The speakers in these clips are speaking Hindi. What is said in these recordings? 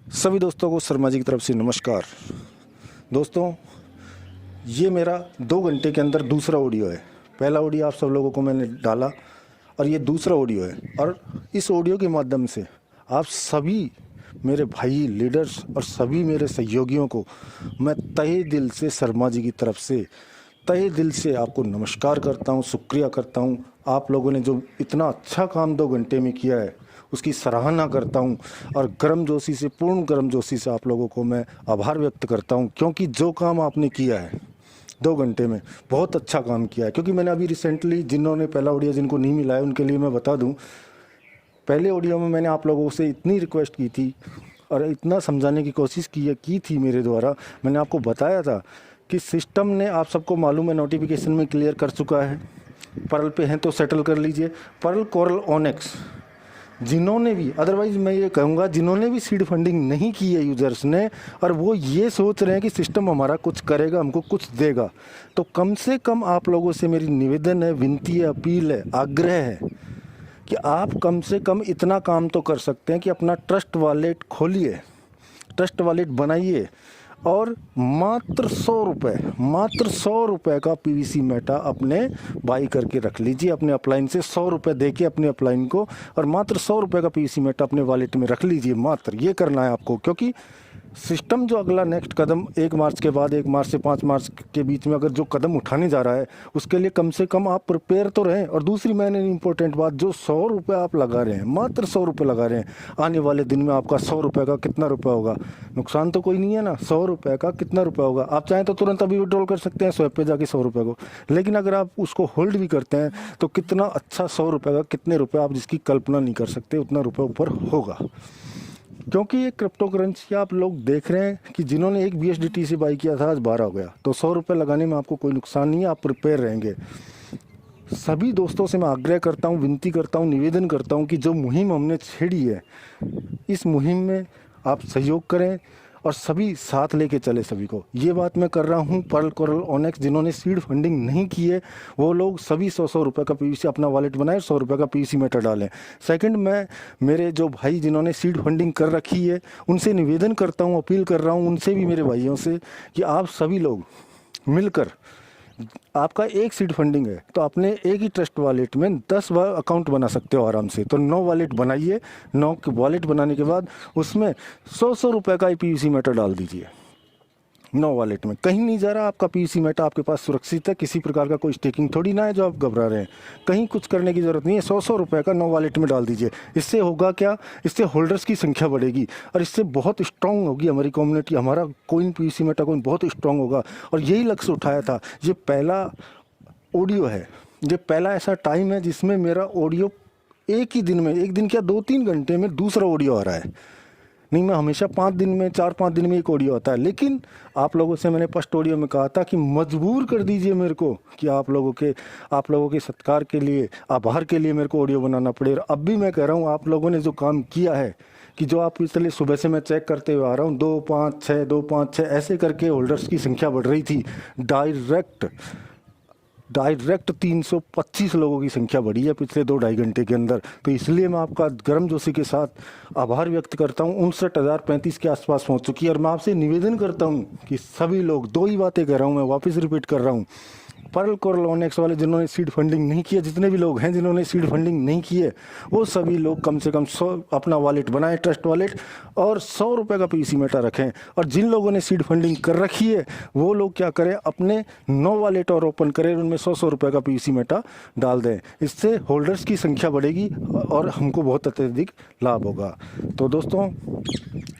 सभी दोस्तों को शर्मा जी की तरफ से नमस्कार। दोस्तों, ये मेरा 2 घंटे के अंदर दूसरा ऑडियो है। पहला ऑडियो आप सब लोगों को मैंने डाला और ये दूसरा ऑडियो है। और इस ऑडियो के माध्यम से आप सभी मेरे भाई लीडर्स और सभी मेरे सहयोगियों को मैं तहे दिल से शर्मा जी की तरफ से तहे दिल से आपको नमस्कार करता हूँ, शुक्रिया करता हूँ। आप लोगों ने जो इतना अच्छा काम 2 घंटे में किया है उसकी सराहना करता हूँ और गर्मजोशी से, पूर्ण गर्मजोशी से आप लोगों को मैं आभार व्यक्त करता हूँ, क्योंकि जो काम आपने किया है 2 घंटे में बहुत अच्छा काम किया है। क्योंकि मैंने अभी रिसेंटली, जिन्होंने पहला ऑडियो जिनको नहीं मिला है उनके लिए मैं बता दूँ, पहले ऑडियो में मैंने आप लोगों से इतनी रिक्वेस्ट की थी और इतना समझाने की कोशिश की थी मेरे द्वारा। मैंने आपको बताया था कि सिस्टम ने, आप सबको मालूम है, नोटिफिकेशन में क्लियर कर चुका है। पर्ल पे हैं तो सेटल कर लीजिए। पर्ल, कोरल, ओनेक्स, जिन्होंने भी, अदरवाइज मैं ये कहूँगा जिन्होंने भी सीड फंडिंग नहीं की है यूज़र्स ने, और वो ये सोच रहे हैं कि सिस्टम हमारा कुछ करेगा, हमको कुछ देगा, तो कम से कम आप लोगों से मेरी निवेदन है, विनती है, अपील है, आग्रह है कि आप कम से कम इतना काम तो कर सकते हैं कि अपना ट्रस्ट वॉलेट खोलिए, ट्रस्ट वॉलेट बनाइए और मात्र 100 रुपये का पीवीसी मेटा अपने बाई करके रख लीजिए। अपने अपलाइन से 100 रुपये दे के अपने अपलाइन को, और मात्र 100 रुपये का पीवीसी मेटा अपने वॉलेट में रख लीजिए। मात्र ये करना है आपको, क्योंकि सिस्टम जो अगला नेक्स्ट कदम 1 मार्च के बाद, 1 मार्च से 5 मार्च के बीच में अगर जो कदम उठाने जा रहा है, उसके लिए कम से कम आप प्रिपेयर तो रहें। और दूसरी मैंने इंपॉर्टेंट बात, जो 100 रुपये आप लगा रहे हैं, मात्र 100 रुपये लगा रहे हैं, आने वाले दिन में आपका 100 रुपये का कितना रुपया होगा? नुकसान तो कोई नहीं है ना। 100 रुपये का कितना रुपया होगा? आप चाहें तो तुरंत अभी विड्रॉल कर सकते हैं स्वैप पे जाके 100 रुपये को, लेकिन अगर आप उसको होल्ड भी करते हैं तो कितना अच्छा 100 रुपये का, कितने रुपये आप जिसकी कल्पना नहीं कर सकते उतना रुपये ऊपर होगा। क्योंकि ये क्रिप्टो करेंसी आप लोग देख रहे हैं कि जिन्होंने एक BSDT से बाई किया था आज 12 हो गया, तो 100 रुपये लगाने में आपको कोई नुकसान नहीं है, आप प्रिपेयर रहेंगे। सभी दोस्तों से मैं आग्रह करता हूँ, विनती करता हूँ, निवेदन करता हूँ कि जो मुहिम हमने छेड़ी है, इस मुहिम में आप सहयोग करें और सभी साथ लेके चले सभी को। ये बात मैं कर रहा हूँ पर्ल, कोरल, ओनेक्स, जिन्होंने सीड फंडिंग नहीं की है वो लोग सभी 100 रुपये का पीवीसी अपना वॉलेट बनाए, 100 रुपये का पीवीसी मेटा डालें। सेकंड, मैं मेरे जो भाई जिन्होंने सीड फंडिंग कर रखी है उनसे निवेदन करता हूँ, अपील कर रहा हूँ उनसे भी, मेरे भाइयों से, कि आप सभी लोग मिलकर, आपका एक सीड फंडिंग है तो अपने एक ही ट्रस्ट वॉलेट में 10 अकाउंट बना सकते हो आराम से। तो 9 वॉलेट बनाइए। 9 वॉलेट बनाने के बाद उसमें 100 रुपये का पीवीसी मेटा डाल दीजिए। 9 वॉलेट में कहीं नहीं जा रहा, आपका पीवीसी मेटा आपके पास सुरक्षित है। किसी प्रकार का कोई स्टेकिंग थोड़ी ना है जो आप घबरा रहे हैं। कहीं कुछ करने की ज़रूरत नहीं है। 100 रुपये का 9 वॉलेट में डाल दीजिए। इससे होगा क्या? इससे होल्डर्स की संख्या बढ़ेगी और इससे बहुत स्ट्रांग होगी हमारी कम्युनिटी, हमारा कोइन, पीवीसी मेटा कोइन बहुत स्ट्रांग होगा। और यही लक्ष्य उठाया था। ये पहला ऑडियो है, ये पहला ऐसा टाइम है जिसमें मेरा ऑडियो एक ही दिन में, एक दिन क्या 2-3 घंटे में दूसरा ऑडियो आ रहा है। नहीं, मैं हमेशा 5 दिन में, 4-5 दिन में एक ऑडियो आता है। लेकिन आप लोगों से मैंने फर्स्ट ऑडियो में कहा था कि मजबूर कर दीजिए मेरे को कि आप लोगों के सत्कार के लिए, आभार के लिए मेरे को ऑडियो बनाना पड़े। और अब भी मैं कह रहा हूँ, आप लोगों ने जो काम किया है, कि जो आप इसलिए सुबह से मैं चेक करते हुए आ रहा हूँ, 2-5-6 ऐसे करके होल्डर्स की संख्या बढ़ रही थी। डायरेक्ट 325 लोगों की संख्या बढ़ी है पिछले 2-2.5 घंटे के अंदर। तो इसलिए मैं आपका गर्मजोशी के साथ आभार व्यक्त करता हूँ। 59,035 के आसपास पहुँच चुकी है। और मैं आपसे निवेदन करता हूँ कि सभी लोग, 2 ही बातें कर रहा हूँ, मैं वापस रिपीट कर रहा हूँ। पर्ल, कोरल, ओनेक्स वाले जिन्होंने सीड फंडिंग नहीं की है, जितने भी लोग हैं जिन्होंने सीड फंडिंग नहीं की है, वो सभी लोग कम से कम 100 अपना वॉलेट बनाएं, ट्रस्ट वॉलेट, और 100 रुपये का पीवीसी मेटा रखें। और जिन लोगों ने सीड फंडिंग कर रखी है वो लोग क्या करें, अपने 9 वॉलेट और ओपन करें, उनमें 100 रुपये का पीवीसी मेटा डाल दें। इससे होल्डर्स की संख्या बढ़ेगी और हमको बहुत अत्यधिक लाभ होगा। तो दोस्तों,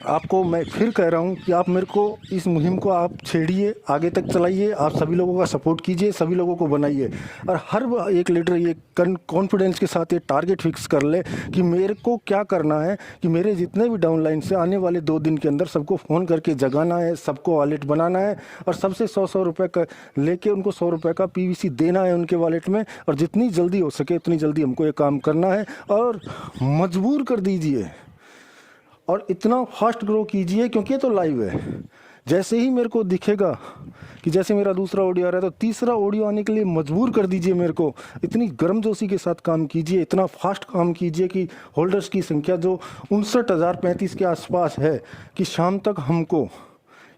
आपको मैं फिर कह रहा हूँ कि आप मेरे को, इस मुहिम को आप छेड़िए, आगे तक चलाइए, आप सभी लोगों का सपोर्ट कीजिए, सभी लोगों को बनाइए। और हर एक लीडर ये कॉन्फिडेंस के साथ ये टारगेट फिक्स कर ले कि मेरे को क्या करना है, कि मेरे जितने भी डाउनलाइन से आने वाले 2 दिन के अंदर सबको फ़ोन करके जगाना है, सबको वॉलेट बनाना है और सबसे 100 रुपये का लेके उनको 100 रुपये का पीवीसी देना है उनके वॉलेट में। और जितनी जल्दी हो सके उतनी जल्दी हमको ये काम करना है। और मजबूर कर दीजिए और इतना फास्ट ग्रो कीजिए, क्योंकि ये तो लाइव है। जैसे ही मेरे को दिखेगा कि जैसे मेरा दूसरा ऑडियो आ रहा है तो तीसरा ऑडियो आने के लिए मजबूर कर दीजिए मेरे को। इतनी गर्मजोशी के साथ काम कीजिए, इतना फास्ट काम कीजिए कि होल्डर्स की संख्या जो 59,035 के आसपास है कि शाम तक हमको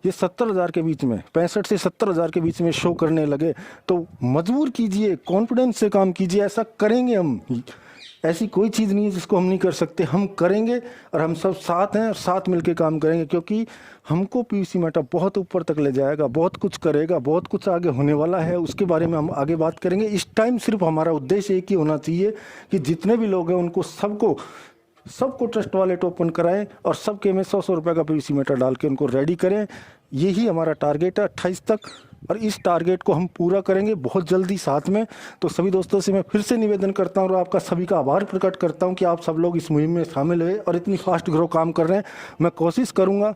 ये 70,000 के बीच में, 65 से 70,000 के बीच में शो करने लगे। तो मजबूर कीजिए, कॉन्फिडेंस से काम कीजिए, ऐसा करेंगे हम। ऐसी कोई चीज़ नहीं है जिसको हम नहीं कर सकते, हम करेंगे और हम सब साथ हैं और साथ मिलके काम करेंगे, क्योंकि हमको पीयूसी मेटा बहुत ऊपर तक ले जाएगा, बहुत कुछ करेगा, बहुत कुछ आगे होने वाला है, उसके बारे में हम आगे बात करेंगे। इस टाइम सिर्फ हमारा उद्देश्य एक ही होना चाहिए कि जितने भी लोग हैं उनको सबको ट्रस्ट वॉलेट ओपन कराएं और सबके में 100 रुपये का पीयूसी मेटा डाल के उनको रेडी करें। यही हमारा टारगेट है 28 तक, और इस टारगेट को हम पूरा करेंगे बहुत जल्दी साथ में। तो सभी दोस्तों से मैं फिर से निवेदन करता हूँ और आपका सभी का आभार प्रकट करता हूँ कि आप सब लोग इस मुहिम में शामिल हुए और इतनी फास्ट ग्रो काम कर रहे हैं। मैं कोशिश करूँगा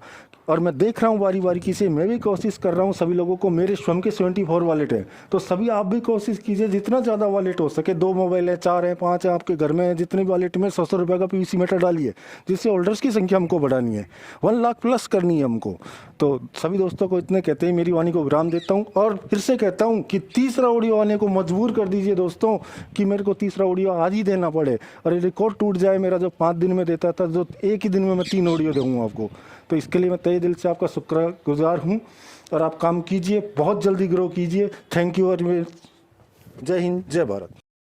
और मैं देख रहा हूँ बारी बारी से, मैं भी कोशिश कर रहा हूँ सभी लोगों को। मेरे स्वयं के 74 वॉलेट है, तो सभी आप भी कोशिश कीजिए जितना ज़्यादा वॉलेट हो सके। 2 मोबाइल है, 4 है, 5 है आपके घर में, जितने भी वॉलेट में 100 रुपये का पीयूसी मेटा डालिए, जिससे होल्डर्स की संख्या हमको बढ़ानी है, 1 लाख प्लस करनी है हमको। तो सभी दोस्तों को इतने कहते ही मेरी वाणी को विराम देता हूँ और फिर से कहता हूँ कि तीसरा ऑडियो आने को मजबूर कर दीजिए दोस्तों, कि मेरे को तीसरा ऑडियो आज ही देना पड़े और ये रिकॉर्ड टूट जाए मेरा, जो 5 दिन में देता था, जो एक ही दिन में मैं 3 ऑडियो दूँगा आपको। तो इसके लिए मैं तहे दिल से आपका शुक्रगुजार हूँ और आप काम कीजिए, बहुत जल्दी ग्रो कीजिए। थैंक यू और जय हिंद, जय भारत।